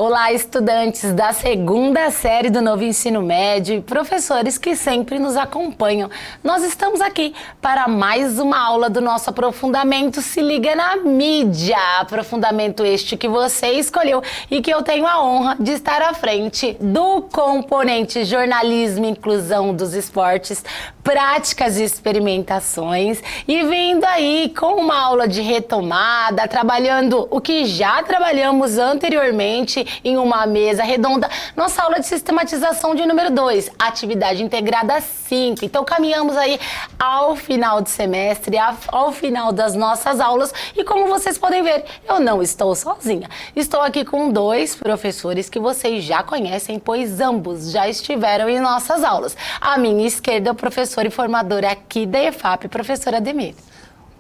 Olá, estudantes da segunda série do novo ensino médio e professores que sempre nos acompanham. Nós estamos aqui para mais uma aula do nosso aprofundamento Se Liga na Mídia. Aprofundamento este que você escolheu e que eu tenho a honra de estar à frente do componente jornalismo e inclusão dos esportes, práticas e experimentações, e vindo aí com uma aula de retomada, trabalhando o que já trabalhamos anteriormente em uma mesa redonda, nossa aula de sistematização de número 2, atividade integrada 5. Então caminhamos aí ao final do semestre, ao final das nossas aulas, e como vocês podem ver, eu não estou sozinha. Estou aqui com dois professores que vocês já conhecem, pois ambos já estiveram em nossas aulas. À minha esquerda, o professor e formador aqui da EFAP, professor Ademir.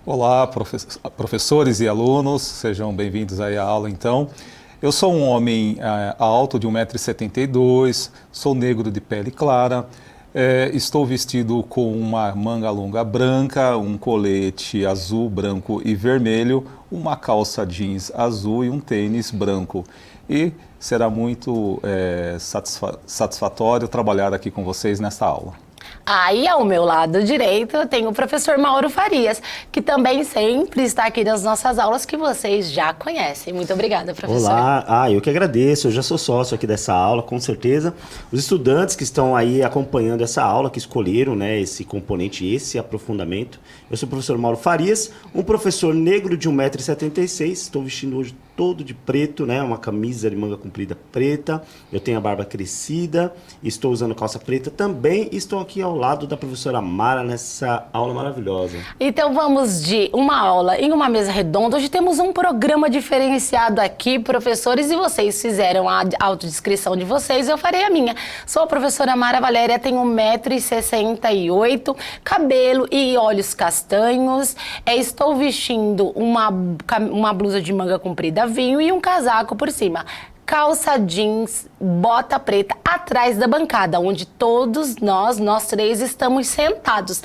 Olá, professores e alunos, sejam bem-vindos aí à aula então. Eu sou um homem alto de 1,72 m, sou negro de pele clara, estou vestido com uma manga longa branca, um colete azul, branco e vermelho, uma calça jeans azul e um tênis branco. E será muito satisfatório trabalhar aqui com vocês nessa aula. Aí, ao meu lado direito, eu tenho o professor Mauro Farias, que também sempre está aqui nas nossas aulas, que vocês já conhecem. Muito obrigada, professor. Olá, eu que agradeço, eu já sou sócio aqui dessa aula, com certeza. Os estudantes que estão aí acompanhando essa aula, que escolheram, né, esse componente, esse aprofundamento. Eu sou o professor Mauro Farias, um professor negro de 1,76 m, estou vestindo hoje todo de preto, né, uma camisa de manga comprida preta, eu tenho a barba crescida, estou usando calça preta também, e estou aqui ao lado da professora Mara nessa aula maravilhosa. Então vamos de uma aula em uma mesa redonda. Hoje temos um programa diferenciado aqui, professores, e vocês fizeram a autodescrição de vocês, eu farei a minha. Sou a professora Mara Valéria, tenho 1,68 m, cabelo e olhos castanhos, estou vestindo uma blusa de manga comprida vinho e um casaco por cima. Calça jeans, bota preta, atrás da bancada, onde todos nós três estamos sentados.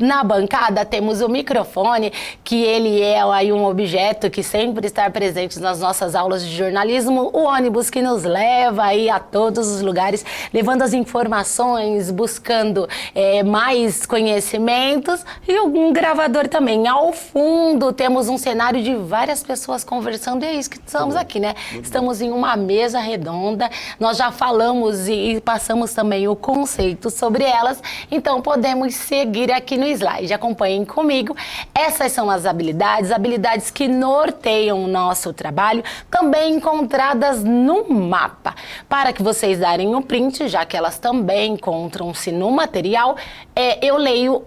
Na bancada temos o microfone, que ele é aí um objeto que sempre está presente nas nossas aulas de jornalismo, o ônibus que nos leva aí a todos os lugares, levando as informações, buscando mais conhecimentos, e um gravador também. Ao fundo temos um cenário de várias pessoas conversando, e é isso que estamos aqui, né? Estamos em uma mesa redonda, nós já falamos e passamos também o conceito sobre elas, então podemos seguir aqui no slide. Acompanhem comigo. Essas são as habilidades que norteiam o nosso trabalho, também encontradas no mapa. Para que vocês darem o print, já que elas também encontram-se no material, eu leio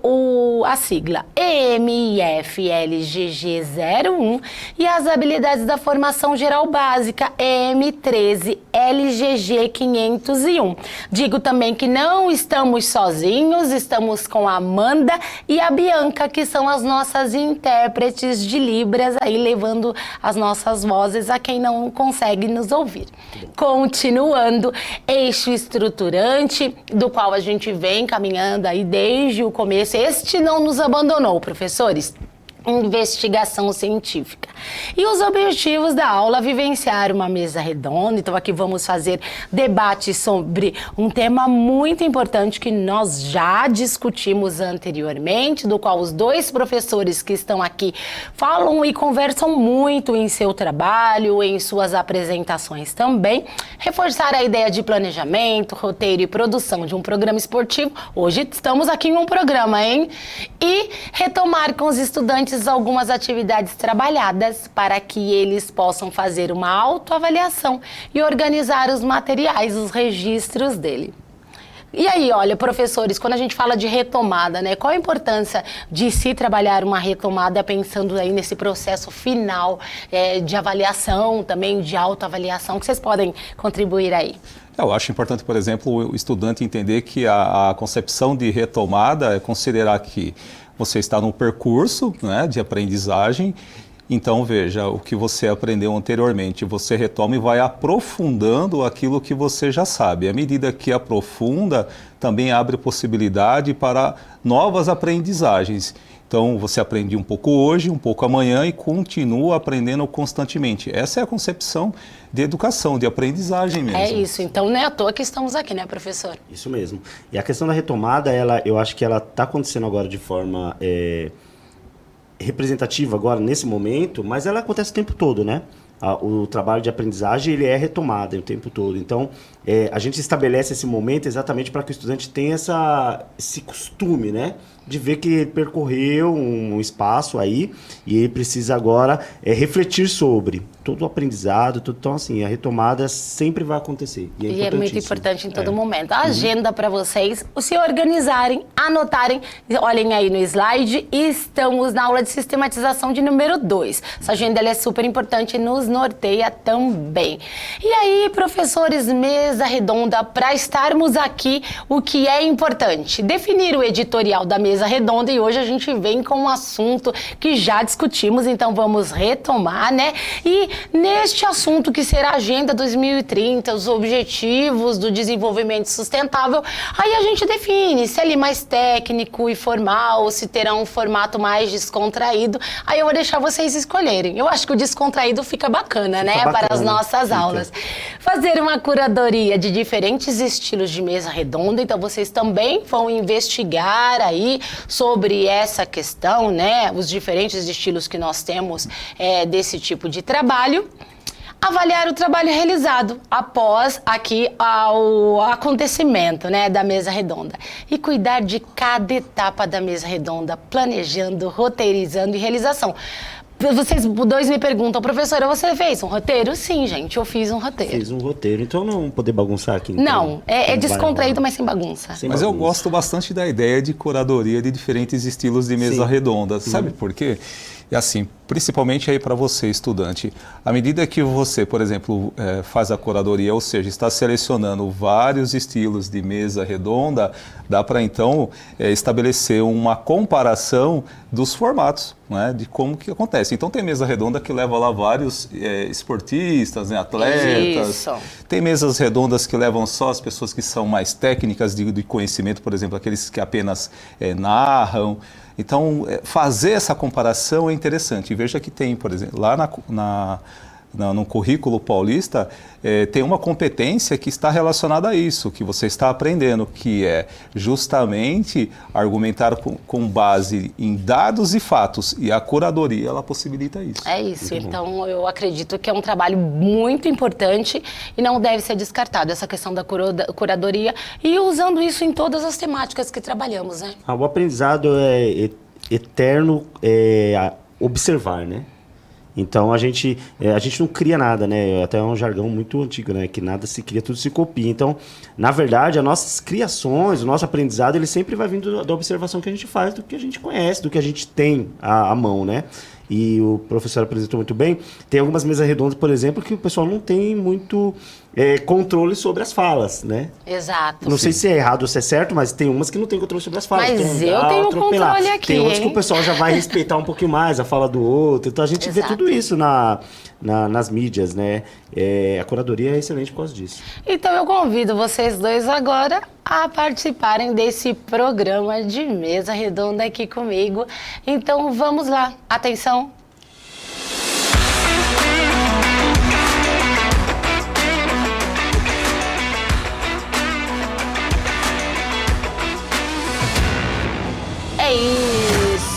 a sigla EMIFLGG01 e as habilidades da formação geral básica EM13 LGG 501. Digo também que não estamos sozinhos, estamos com a Amanda e a Bianca, que são as nossas intérpretes de Libras, aí levando as nossas vozes a quem não consegue nos ouvir. Continuando, eixo estruturante, do qual a gente vem caminhando aí desde o começo. Este não nos abandonou, professores. Investigação científica. E os objetivos da aula: vivenciar uma mesa redonda. Então aqui vamos fazer debate sobre um tema muito importante que nós já discutimos anteriormente, do qual os dois professores que estão aqui falam e conversam muito em seu trabalho, em suas apresentações também. Reforçar a ideia de planejamento, roteiro e produção de um programa esportivo. Hoje estamos aqui em um programa, hein? E retomar com os estudantes algumas atividades trabalhadas para que eles possam fazer uma autoavaliação e organizar os materiais, os registros dele. E aí, olha, professores, quando a gente fala de retomada, né, qual a importância de se trabalhar uma retomada pensando aí nesse processo final de avaliação, também de autoavaliação, que vocês podem contribuir aí? Eu acho importante, por exemplo, o estudante entender que a concepção de retomada é considerar que você está no percurso, né, de aprendizagem. Então, veja, o que você aprendeu anteriormente, você retoma e vai aprofundando aquilo que você já sabe. À medida que aprofunda, também abre possibilidade para novas aprendizagens. Então, você aprende um pouco hoje, um pouco amanhã e continua aprendendo constantemente. Essa é a concepção de educação, de aprendizagem mesmo. É isso, então não é à toa que estamos aqui, né, professor? Isso mesmo. E a questão da retomada, eu acho que ela está acontecendo agora de forma representativa agora, nesse momento, mas ela acontece o tempo todo, né? O trabalho de aprendizagem, ele é retomado o tempo todo. Então, a gente estabelece esse momento exatamente para que o estudante tenha esse costume, né? De ver que ele percorreu um espaço aí e ele precisa agora refletir sobre todo o aprendizado. Então, assim, a retomada sempre vai acontecer. E é muito importante em todo momento. A agenda para vocês, se organizarem, anotarem. Olhem aí no slide, estamos na aula de sistematização de número 2. Essa agenda ela é super importante e nos norteia também. E aí, professores, mesa redonda, para estarmos aqui, o que é importante? Definir o editorial da mesa redonda, e hoje a gente vem com um assunto que já discutimos, então vamos retomar, né? E neste assunto que será a Agenda 2030, os objetivos do desenvolvimento sustentável, aí a gente define se ele é mais técnico e formal, ou se terá um formato mais descontraído. Aí eu vou deixar vocês escolherem. Eu acho que o descontraído fica bacana, né? Bacana, para as nossas aulas. Fazer uma curadoria de diferentes estilos de mesa redonda, então vocês também vão investigar aí sobre essa questão, né? Os diferentes estilos que nós temos desse tipo de trabalho. Avaliar o trabalho realizado após aqui o acontecimento, né, da mesa redonda. E cuidar de cada etapa da mesa redonda, planejando, roteirizando e realização. Vocês dois me perguntam, professora, você fez um roteiro? Sim, gente, eu fiz um roteiro. Fiz um roteiro, então não poder bagunçar aqui. Então, não, é descontraído, mas sem bagunça. Mas eu gosto bastante da ideia de curadoria de diferentes estilos de mesa redonda. Sabe por quê? E assim, principalmente aí para você, estudante, à medida que você, por exemplo, faz a curadoria, ou seja, está selecionando vários estilos de mesa redonda, dá para então estabelecer uma comparação dos formatos, né, de como que acontece. Então tem mesa redonda que leva lá vários esportistas, né, atletas. Isso. Tem mesas redondas que levam só as pessoas que são mais técnicas de conhecimento, por exemplo, aqueles que apenas narram. Então, fazer essa comparação é interessante. E veja que tem, por exemplo, lá no currículo paulista, tem uma competência que está relacionada a isso, que você está aprendendo, que é justamente argumentar com base em dados e fatos. E a curadoria, ela possibilita isso. É isso. Então, eu acredito que é um trabalho muito importante e não deve ser descartado, essa questão da curadoria, e usando isso em todas as temáticas que trabalhamos, né? O aprendizado é eterno observar, né? Então a gente não cria nada, né? Até é um jargão muito antigo, né? Que nada se cria, tudo se copia. Então, na verdade, as nossas criações, o nosso aprendizado, ele sempre vai vindo da observação que a gente faz, do que a gente conhece, do que a gente tem à mão, né? E o professor apresentou muito bem. Tem algumas mesas redondas, por exemplo, que o pessoal não tem muito controle sobre as falas, né? Exato. Não sei se é errado ou se é certo, mas tem umas que não tem controle sobre as falas. Mas eu tenho controle aqui, tem outras que o pessoal já vai respeitar um pouquinho mais a fala do outro. Então a gente vê tudo isso nas mídias, né? A curadoria é excelente por causa disso. Então eu convido vocês dois agora a participarem desse programa de mesa redonda aqui comigo. Então vamos lá. Atenção. É isso.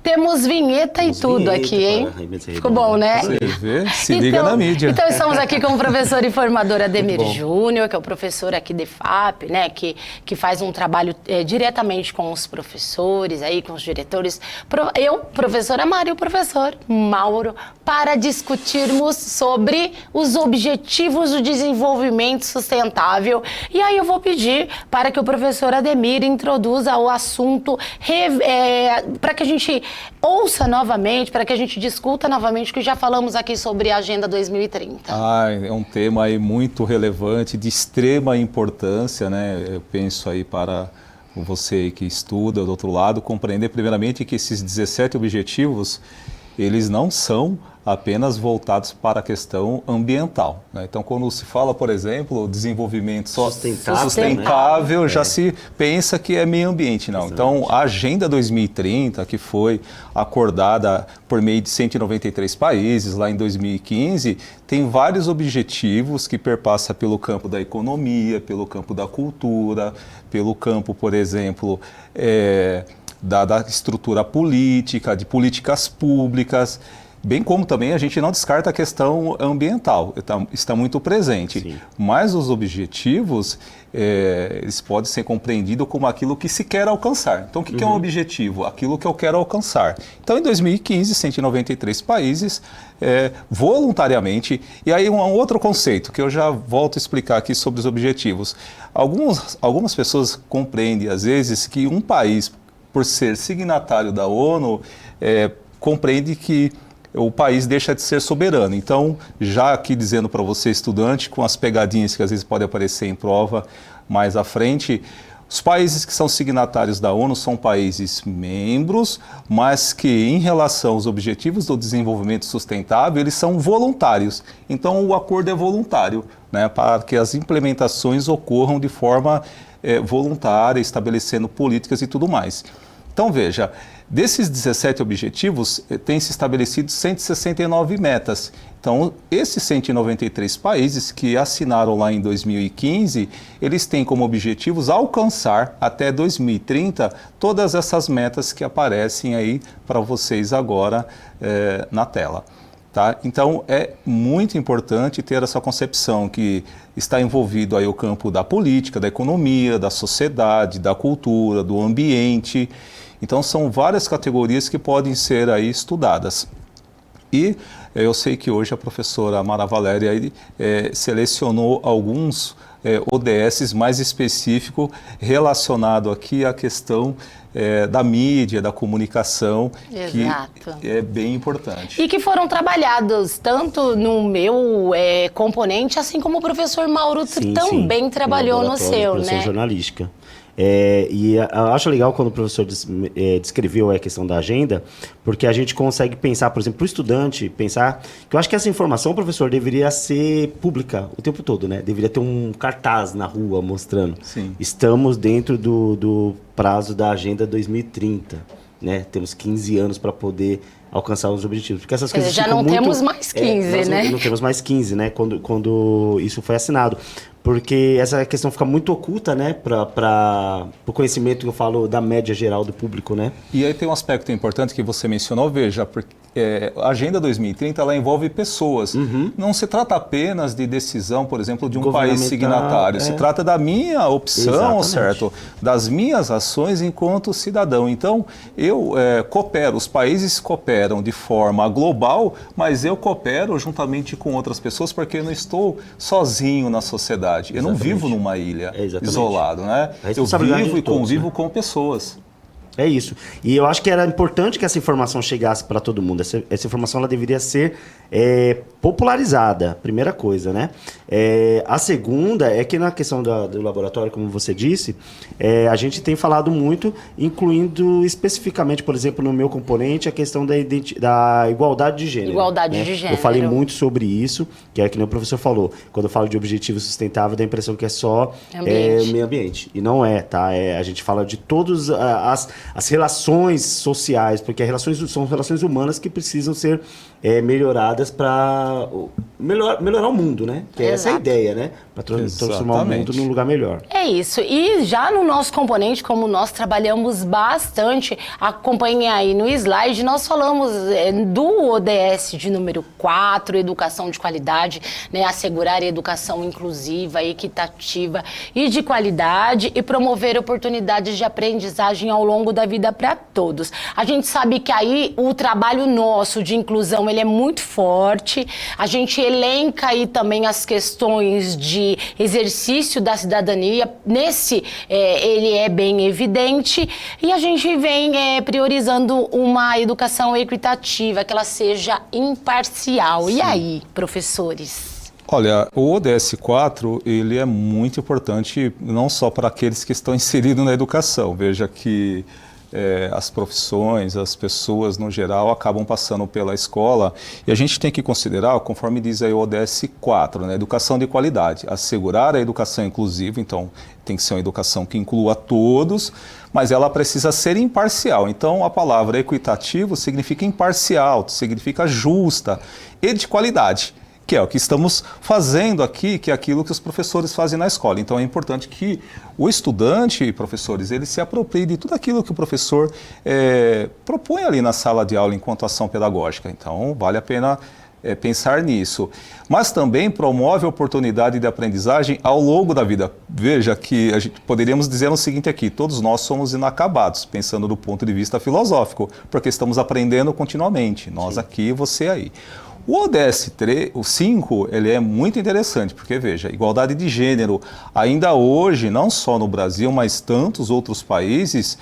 Temos vinheta e tudo aqui, hein? Ficou bom, né? Você vê? Se liga na mídia. Então estamos aqui com o professor e formador Ademir Júnior, que é o professor aqui de FAP, né? Que faz um trabalho diretamente com os professores, aí, com os diretores. Eu, professora Mari, e o professor Mauro, para discutirmos sobre os objetivos do desenvolvimento sustentável. E aí eu vou pedir para que o professor Ademir introduza o assunto, para que a gente ouça novamente, para que a gente discuta novamente o que já falamos aqui sobre a Agenda 2030. É um tema aí muito relevante, de extrema importância, né? Eu penso aí para você que estuda do outro lado, compreender primeiramente que esses 17 objetivos, eles não são apenas voltados para a questão ambiental, né? Então, quando se fala, por exemplo, desenvolvimento sustentável, já se pensa que é meio ambiente, não. Então, a Agenda 2030, que foi acordada por meio de 193 países lá em 2015, tem vários objetivos que perpassam pelo campo da economia, pelo campo da cultura, pelo campo, por exemplo, da estrutura política, de políticas públicas, bem como também a gente não descarta a questão ambiental, está muito presente. Sim. Mas os objetivos, eles podem ser compreendidos como aquilo que se quer alcançar. Então, o que é um objetivo? Aquilo que eu quero alcançar. Então, em 2015, 193 países, voluntariamente, e aí um outro conceito que eu já volto a explicar aqui sobre os objetivos. Algumas pessoas compreendem, às vezes, que um país, por ser signatário da ONU, compreende que o país deixa de ser soberano. Então, já aqui dizendo para você, estudante, com as pegadinhas que às vezes podem aparecer em prova mais à frente, os países que são signatários da ONU são países membros, mas que em relação aos objetivos do desenvolvimento sustentável, eles são voluntários. Então, o acordo é voluntário, né, para que as implementações ocorram de forma voluntária, estabelecendo políticas e tudo mais. Então, veja, desses 17 objetivos, tem se estabelecido 169 metas. Então, esses 193 países que assinaram lá em 2015, eles têm como objetivos alcançar até 2030 todas essas metas que aparecem aí para vocês agora na tela. Tá? Então, é muito importante ter essa concepção que está envolvido aí o campo da política, da economia, da sociedade, da cultura, do ambiente. Então, são várias categorias que podem ser aí estudadas. E eu sei que hoje a professora Mara Valéria selecionou alguns ODS mais específicos relacionados aqui à questão da mídia, da comunicação, Exato. Que é bem importante. E que foram trabalhados tanto no meu componente, assim como o professor Mauro também trabalhou no seu, né? Jornalística. E eu acho legal quando o professor descreveu a questão da agenda, porque a gente consegue pensar, por exemplo, para o estudante, pensar que eu acho que essa informação, professor, deveria ser pública o tempo todo, né? Deveria ter um cartaz na rua mostrando. Sim. Estamos dentro do prazo da Agenda 2030, né? Temos 15 anos para poder alcançar os objetivos. Porque essas coisas já não temos mais 15, né? Não temos mais 15, né? Quando isso foi assinado. Porque essa questão fica muito oculta, né? Para o conhecimento que eu falo da média geral do público, né? E aí tem um aspecto importante que você mencionou, veja, porque a Agenda 2030 ela envolve pessoas. Não se trata apenas de decisão, por exemplo, de um país signatário. Se trata da minha opção, certo? Das minhas ações enquanto cidadão. Então, eu coopero, os países cooperam de forma global, mas eu coopero juntamente com outras pessoas porque eu não estou sozinho na sociedade. Eu não vivo numa ilha isolado, né? Eu vivo e convivo com pessoas. É isso. E eu acho que era importante que essa informação chegasse para todo mundo. Essa informação ela deveria ser popularizada, primeira coisa, né? A segunda é que na questão do laboratório, como você disse, a gente tem falado muito, incluindo especificamente, por exemplo, no meu componente, a questão da igualdade de gênero. Igualdade de gênero. Eu falei muito sobre isso, que é que nem o professor falou. Quando eu falo de objetivo sustentável, dá a impressão que é só meio ambiente. E não é, tá? A gente fala de todas as relações sociais, porque são relações humanas que precisam ser melhoradas para melhorar o mundo, né? Que é essa a ideia, né? Para transformar o mundo num lugar melhor. É isso. E já no nosso componente, como nós trabalhamos bastante, acompanhem aí no slide, nós falamos do ODS de número 4, educação de qualidade, né? Assegurar a educação inclusiva, equitativa e de qualidade e promover oportunidades de aprendizagem ao longo da vida para todos. A gente sabe que aí o trabalho nosso de inclusão ele é muito forte. A gente elenca aí também as questões de exercício da cidadania. Ele é bem evidente. E a gente vem priorizando uma educação equitativa, que ela seja imparcial. Sim. E aí, professores? Olha, o ODS 4, ele é muito importante não só para aqueles que estão inseridos na educação. Veja que as profissões, as pessoas no geral acabam passando pela escola, e a gente tem que considerar, conforme diz aí o ODS 4, né, educação de qualidade, assegurar a educação inclusiva, então tem que ser uma educação que inclua todos, mas ela precisa ser imparcial. Então a palavra equitativo significa imparcial, significa justa e de qualidade, que é o que estamos fazendo aqui, que é aquilo que os professores fazem na escola. Então é importante que o estudante, professores, ele se aproprie de tudo aquilo que o professor propõe ali na sala de aula enquanto ação pedagógica. Então vale a pena pensar nisso. Mas também promove a oportunidade de aprendizagem ao longo da vida. Veja que poderíamos dizer o seguinte aqui: todos nós somos inacabados, pensando do ponto de vista filosófico, porque estamos aprendendo continuamente, nós aqui, você aí. O ODS 3, o 5, ele é muito interessante, porque veja, igualdade de gênero, ainda hoje, não só no Brasil, mas tantos outros países,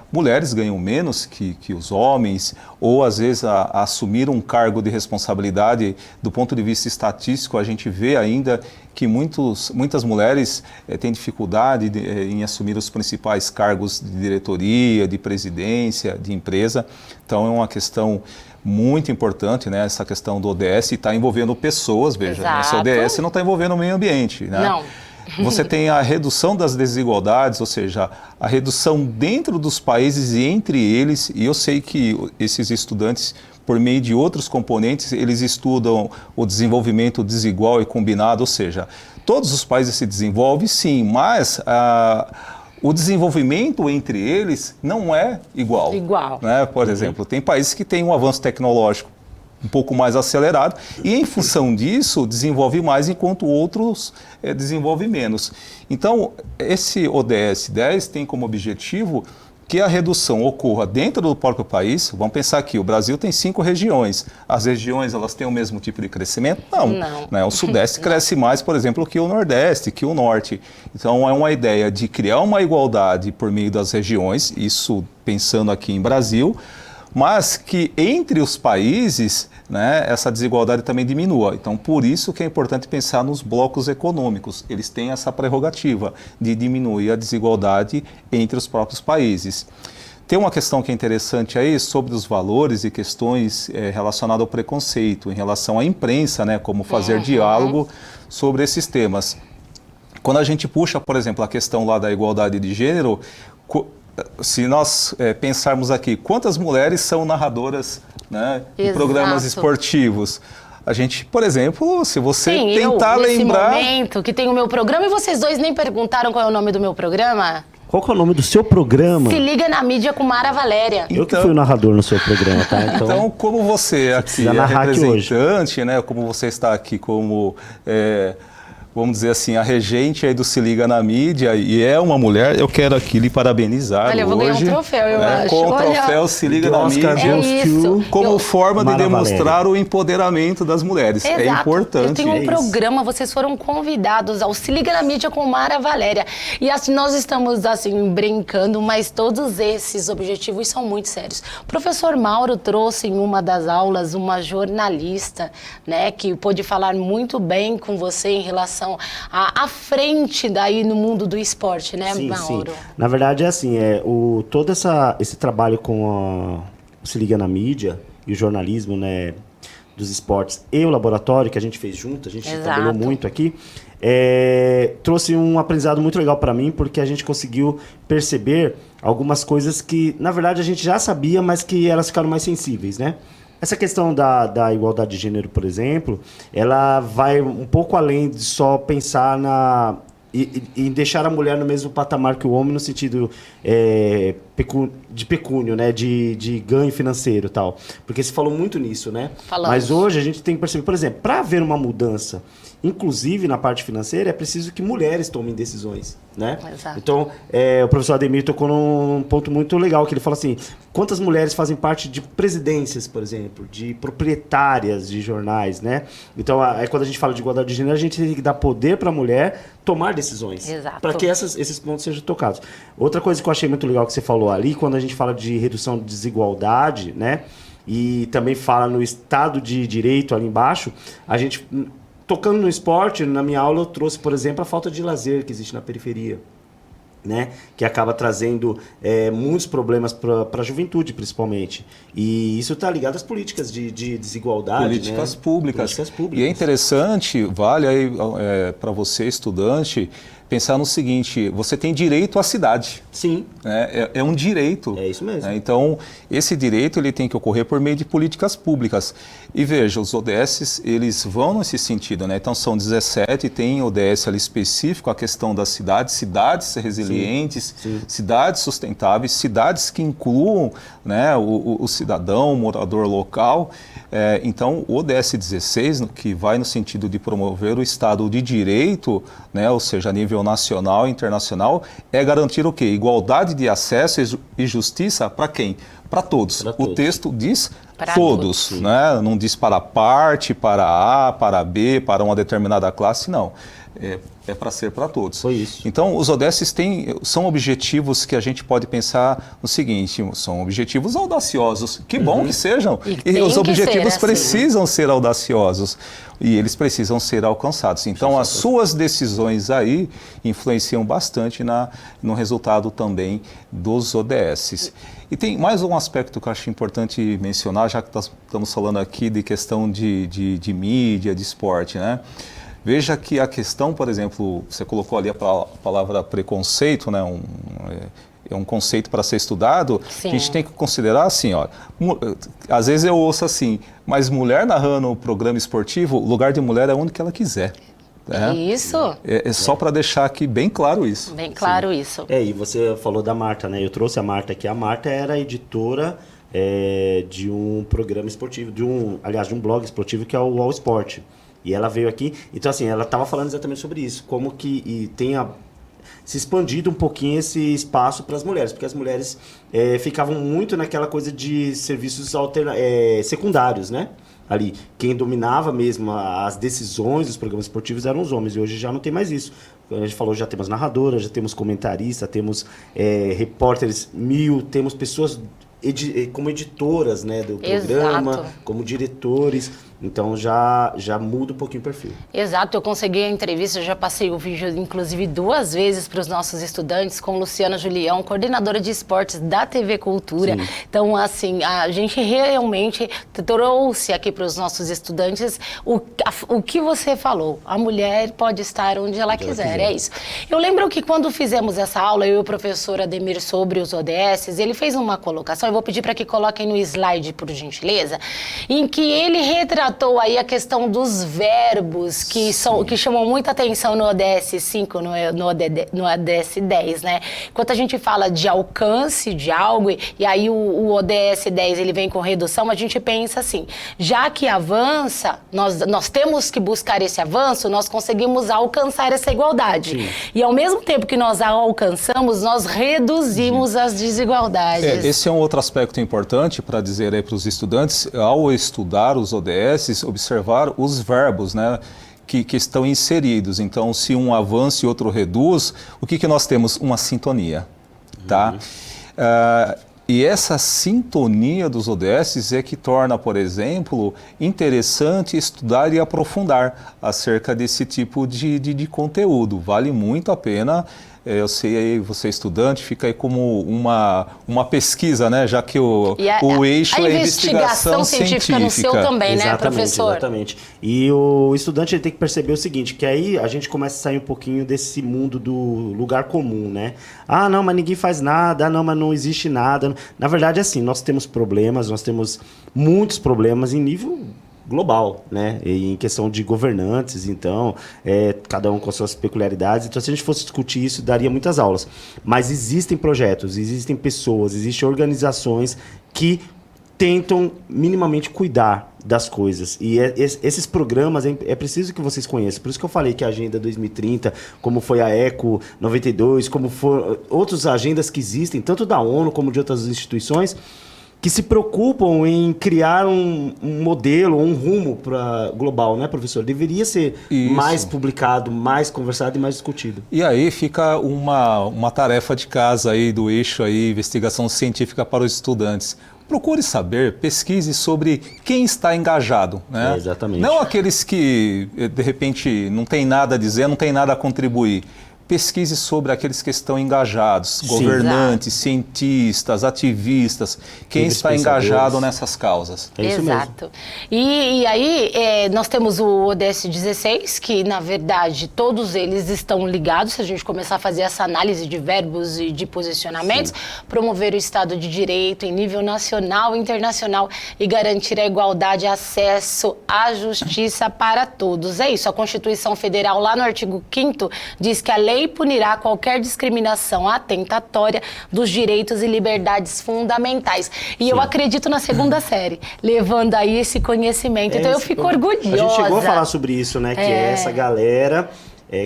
mulheres ganham menos que os homens, ou às vezes assumir um cargo de responsabilidade, do ponto de vista estatístico, a gente vê ainda que muitas mulheres têm dificuldade em assumir os principais cargos de diretoria, de presidência, de empresa. Então é uma questão muito importante, né, essa questão do ODS, está envolvendo pessoas, veja, esse ODS não está envolvendo o meio ambiente, né? Não. Você tem a redução das desigualdades, ou seja, a redução dentro dos países e entre eles, e eu sei que esses estudantes, por meio de outros componentes, eles estudam o desenvolvimento desigual e combinado, ou seja, todos os países se desenvolvem, sim, mas o desenvolvimento entre eles não é igual. Né? Por exemplo, tem países que têm um avanço tecnológico um pouco mais acelerado e, em função disso, desenvolve mais, enquanto outros desenvolvem menos. Então, esse ODS 10 tem como objetivo que a redução ocorra dentro do próprio país. Vamos pensar aqui, o Brasil tem 5 regiões. As regiões, elas têm o mesmo tipo de crescimento? Não. Né? O Sudeste cresce mais, por exemplo, que o Nordeste, que o Norte. Então, é uma ideia de criar uma igualdade por meio das regiões, isso pensando aqui em Brasil, mas que entre os países, né, essa desigualdade também diminua. Então, por isso que é importante pensar nos blocos econômicos. Eles têm essa prerrogativa de diminuir a desigualdade entre os próprios países. Tem uma questão que é interessante aí sobre os valores e questões relacionadas ao preconceito, em relação à imprensa, né, como fazer diálogo sobre esses temas. Quando a gente puxa, por exemplo, a questão lá da igualdade de gênero, se nós pensarmos aqui, quantas mulheres são narradoras, né, em programas esportivos? A gente, por exemplo, se você tentar lembrar... Nesse momento que tem o meu programa, e vocês dois nem perguntaram qual é o nome do meu programa? Qual que é o nome do seu programa? Se Liga na Mídia com Mara Valéria. Eu que fui o narrador no seu programa, tá? Então como você aqui é representante, né, como você está aqui como... vamos dizer assim, a regente aí do Se Liga na Mídia, e é uma mulher, eu quero aqui lhe parabenizar. Olha, eu vou ganhar um troféu, eu acho. Com o troféu Se Liga na Mídia, como forma de demonstrar o empoderamento das mulheres. Exato. É importante. Eu tenho um programa, vocês foram convidados ao Se Liga na Mídia com Mara Valéria. E assim, nós estamos assim, brincando, mas todos esses objetivos são muito sérios. O professor Mauro trouxe em uma das aulas uma jornalista, né, que pôde falar muito bem com você em relação à frente daí no mundo do esporte, né, Mauro? Sim. Na verdade é assim, todo esse trabalho com o Se Liga na Mídia e o jornalismo, né, dos esportes e o laboratório que a gente fez junto, a gente trabalhou muito aqui, trouxe um aprendizado muito legal para mim, porque a gente conseguiu perceber algumas coisas que, na verdade, a gente já sabia, mas que elas ficaram mais sensíveis, né? Essa questão da igualdade de gênero, por exemplo, ela vai um pouco além de só pensar em deixar a mulher no mesmo patamar que o homem, no sentido de pecúnio, né? De ganho financeiro e tal. Porque se falou muito nisso, né? Mas hoje a gente tem que perceber, por exemplo, para haver uma mudança, inclusive na parte financeira, é preciso que mulheres tomem decisões, né? Exato. Então, o professor Ademir tocou num ponto muito legal, que ele fala assim, quantas mulheres fazem parte de presidências, por exemplo, de proprietárias de jornais, né? Então, quando a gente fala de igualdade de gênero, a gente tem que dar poder para a mulher tomar decisões, para que esses pontos sejam tocados. Outra coisa que eu achei muito legal que você falou ali, quando a gente fala de redução de desigualdade, né? E também fala no Estado de Direito ali embaixo, a gente... Tocando no esporte, na minha aula eu trouxe, por exemplo, a falta de lazer que existe na periferia. né, que acaba trazendo muitos problemas para a juventude, principalmente. E isso está ligado às políticas de desigualdade. Políticas, né? públicas. Políticas públicas. E é interessante, vale aí para você, estudante, pensar no seguinte: você tem direito à cidade. Sim. Né? É um direito. É isso mesmo. Né? Então, esse direito ele tem que ocorrer por meio de políticas públicas. E veja, os ODSs, eles vão nesse sentido, né? Então, são 17, tem ODS ali específico, a questão das cidades, cidades resilientes, Sim. cidades sustentáveis, cidades que incluam, né, o cidadão, o morador local. Então, o ODS 16, que vai no sentido de promover o Estado de Direito, né, ou seja, a nível nacional e internacional, é garantir o quê? Igualdade de acesso e justiça para quem? Para todos. O texto diz para todos, né? Não diz para parte, para A, para B, para uma determinada classe, não. É para ser para todos. Foi isso. Então, os ODSs são objetivos que a gente pode pensar no seguinte: são objetivos audaciosos. Que bom que sejam. E os objetivos precisam ser audaciosos. E eles precisam ser alcançados. Então, as suas decisões aí influenciam bastante no resultado também dos ODSs. E tem mais um aspecto que eu acho importante mencionar, já que estamos falando aqui de questão de mídia, de esporte, né? Veja que a questão, por exemplo, você colocou ali a palavra preconceito, né? É um conceito para ser estudado. Sim. A gente tem que considerar assim, ó, às vezes eu ouço assim, mas mulher narrando o programa esportivo, o lugar de mulher é onde que ela quiser. Né? Isso. É só para deixar aqui bem claro isso. Bem claro. Sim. Isso. E você falou da Marta, né? Eu trouxe a Marta aqui. A Marta era editora de um programa esportivo, de um blog esportivo que é o All Sport. E ela veio aqui, então assim, ela estava falando exatamente sobre isso, como que tenha se expandido um pouquinho esse espaço para as mulheres, porque as mulheres ficavam muito naquela coisa de serviços secundários, né? Ali, quem dominava mesmo as decisões dos programas esportivos eram os homens, e hoje já não tem mais isso. A gente falou, já temos narradoras, já temos comentaristas, temos repórteres temos pessoas como editoras, né, do programa, exato, como diretores. Então já muda um pouquinho o perfil. Exato, eu consegui a entrevista, eu já passei o vídeo inclusive 2 vezes para os nossos estudantes com Luciana Julião, coordenadora de esportes da TV Cultura. Sim. Então, assim, a gente realmente trouxe aqui para os nossos estudantes o que você falou. A mulher pode estar onde ela quiser, é isso. Eu lembro que quando fizemos essa aula, eu e o professor Ademir, sobre os ODSs, ele fez uma colocação, eu vou pedir para que coloquem no slide, por gentileza, em que ele retratou aí a questão dos verbos que chamam muita atenção no ODS 5, no ODS 10, né? Enquanto a gente fala de alcance de algo, e aí o ODS 10 ele vem com redução, a gente pensa assim, já que avança, nós temos que buscar esse avanço, nós conseguimos alcançar essa igualdade. Sim. E ao mesmo tempo que nós a alcançamos, nós reduzimos as desigualdades. Esse é um outro aspecto importante para dizer aí para os estudantes, ao estudar os ODS, observar os verbos, né, que estão inseridos. Então, se um avança e outro reduz, o que nós temos? Uma sintonia. Tá? E essa sintonia dos ODSs é que torna, por exemplo, interessante estudar e aprofundar acerca desse tipo de conteúdo. Vale muito a pena. Eu sei aí, você é estudante, fica aí como uma pesquisa, né? Já que o eixo é a investigação científica no seu também, exatamente, né, professor? Exatamente. E o estudante ele tem que perceber o seguinte, que aí a gente começa a sair um pouquinho desse mundo do lugar comum, né? Ah, não, mas ninguém faz nada, ah, não, mas não existe nada. Na verdade, assim, nós temos problemas, nós temos muitos problemas em nível global, né? E em questão de governantes, então, cada um com suas peculiaridades. Então, se a gente fosse discutir isso, daria muitas aulas. Mas existem projetos, existem pessoas, existem organizações que tentam minimamente cuidar das coisas. E esses programas é preciso que vocês conheçam. Por isso que eu falei que a Agenda 2030, como foi a ECO 92, como foram outras agendas que existem, tanto da ONU como de outras instituições, que se preocupam em criar um modelo, um rumo global, né, professor? Deveria ser mais publicado, mais conversado e mais discutido. E aí fica uma tarefa de casa aí do eixo aí, investigação científica para os estudantes. Procure saber, pesquise sobre quem está engajado, né? Exatamente. Não aqueles que, de repente, não tem nada a dizer, não tem nada a contribuir. pesquise sobre aqueles que estão engajados, Sim. governantes, cientistas, ativistas, quem Livres está pensadores. engajado nessas causas. É isso mesmo. Exato. E aí, nós temos o ODS 16, que, na verdade, todos eles estão ligados, se a gente começar a fazer essa análise de verbos e de posicionamentos, promover o Estado de Direito em nível nacional e internacional e garantir a igualdade e acesso à justiça para todos. É isso, a Constituição Federal, lá no artigo 5º, diz que a lei punirá qualquer discriminação atentatória dos direitos e liberdades fundamentais. E eu acredito na segunda série, levando aí esse conhecimento. Então eu fico orgulhosa. A gente chegou a falar sobre isso, né? Que é essa galera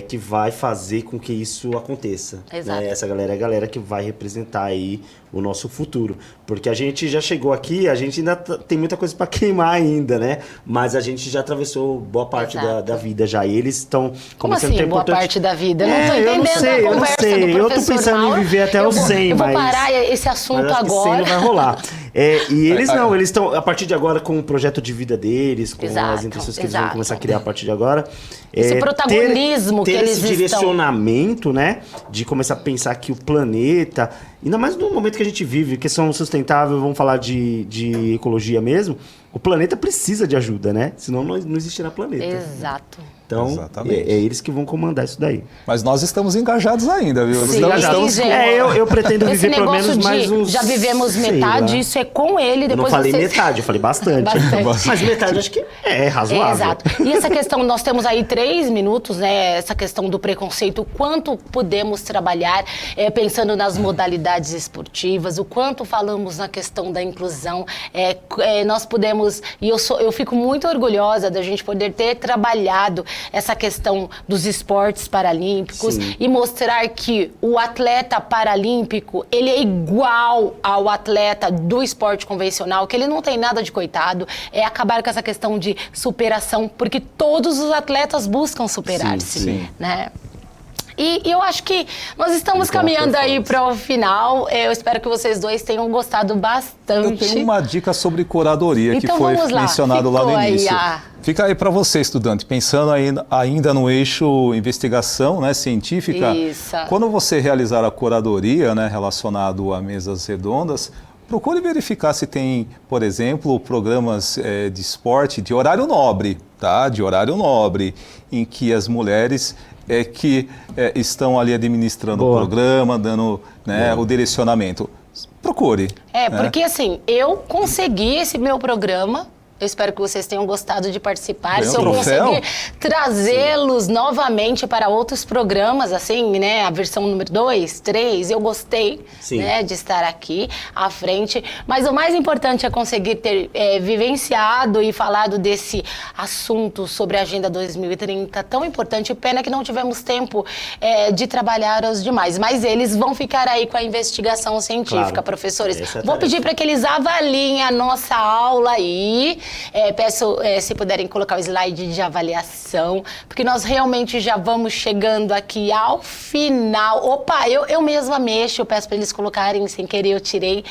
que vai fazer com que isso aconteça. Exato. Né? Essa galera é a galera que vai representar aí o nosso futuro. Porque a gente já chegou aqui, a gente ainda tem muita coisa para queimar ainda, né? Mas a gente já atravessou boa parte da vida já. E eles estão Como começando assim, a ter boa importante... parte da vida? Não tô entendendo eu não sei. Eu tô pensando Mauro. em viver até os 100, Eu vou mas... parar esse assunto Mas acho que 100 agora. não vai rolar. E eles não, eles estão, a partir de agora, com o projeto de vida deles, com Exato, as intenções que eles exato. vão começar a criar a partir de agora. Esse protagonismo ter que eles esse estão... direcionamento, né? De começar a pensar que o planeta, ainda mais no momento que a gente vive, questão sustentável, vamos falar de ecologia mesmo, o planeta precisa de ajuda, né? Senão não existirá planeta. Exato. Então, Exatamente. é eles que vão comandar isso daí. Mas nós estamos engajados ainda, viu? Sim, Estamos gente. Eu pretendo Esse viver pelo negócio menos de mais uns... já vivemos sei metade, lá. isso é com ele, Eu depois não falei vocês... metade, eu falei bastante. Bastante. Mas metade acho que é razoável. Exato. E essa questão, nós temos aí 3 minutos, né? Essa questão do preconceito, o quanto podemos trabalhar pensando nas modalidades esportivas, o quanto falamos na questão da inclusão. Nós podemos, e eu fico muito orgulhosa da gente poder ter trabalhado essa questão dos esportes paralímpicos. Sim. E mostrar que o atleta paralímpico, ele é igual ao atleta do esporte convencional, que ele não tem nada de coitado, é acabar com essa questão de superação, porque todos os atletas buscam superar-se, Sim. né? E eu acho que nós estamos caminhando aí para o final. Eu espero que vocês dois tenham gostado bastante. Eu tenho uma dica sobre curadoria Então, que foi vamos lá. mencionado lá no Ficou aí início. a- Fica aí para você, estudante, pensando ainda no eixo investigação, né, científica. Isso. Quando você realizar a curadoria, né, relacionado a mesas redondas, procure verificar se tem, por exemplo, programas de esporte de horário nobre, tá? De horário nobre, em que as mulheres que estão ali administrando Boa. o programa, dando, né, o direcionamento. Procure. né? Porque assim, eu consegui esse meu programa. Eu espero que vocês tenham gostado de participar. Ganhou Se eu troféu? conseguir trazê-los novamente para outros programas, assim, né? A versão número 2, 3, eu gostei, Sim. né, de estar aqui à frente. Mas o mais importante é conseguir ter vivenciado e falado desse assunto sobre a Agenda 2030, tão importante. Pena que não tivemos tempo de trabalhar os demais. Mas eles vão ficar aí com a investigação científica, Claro. professores. Essa é a Vou tarefa. pedir para que eles avaliem a nossa aula aí. Peço se puderem colocar o slide de avaliação, porque nós realmente já vamos chegando aqui ao final. Opa, eu mesma mexo, eu peço para eles colocarem, sem querer eu tirei.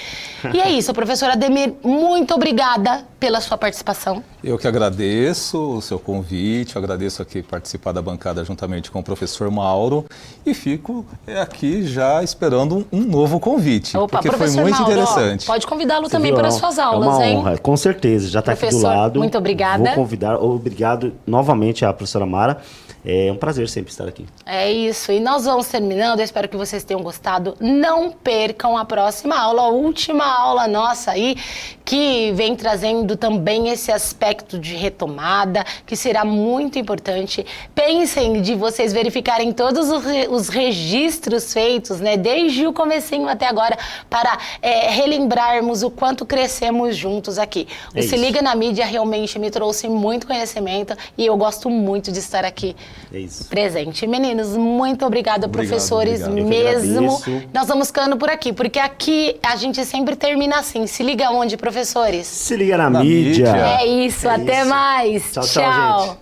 E é isso, professora Ademir, muito obrigada pela sua participação. Eu que agradeço o seu convite, eu agradeço aqui participar da bancada juntamente com o professor Mauro e fico aqui já esperando um novo convite, Opa, porque foi professor muito Mauro, ó, interessante. pode convidá-lo Você também viu? para as suas É aulas, uma hein? honra, com certeza, já está aqui do Professor, lado. muito obrigada. Vou convidar, obrigado novamente à professora Mara. É um prazer sempre estar aqui. É isso, e nós vamos terminando, eu espero que vocês tenham gostado. Não percam a próxima aula, a última aula nossa aí, que vem trazendo também esse aspecto de retomada, que será muito importante. Pensem de vocês verificarem todos os registros feitos, né, desde o comecinho até agora, para relembrarmos o quanto crescemos juntos aqui. O É Se isso. Liga na Mídia realmente me trouxe muito conhecimento e eu gosto muito de estar aqui É isso. presente. Meninos, muito obrigada, Obrigado, professores, obrigado. Eu que mesmo. agradeço. Nós vamos ficando por aqui, porque aqui a gente sempre termina assim. Se liga onde, professores? Se liga na Na mídia. mídia. É isso, É até isso. mais. Tchau, tchau, gente.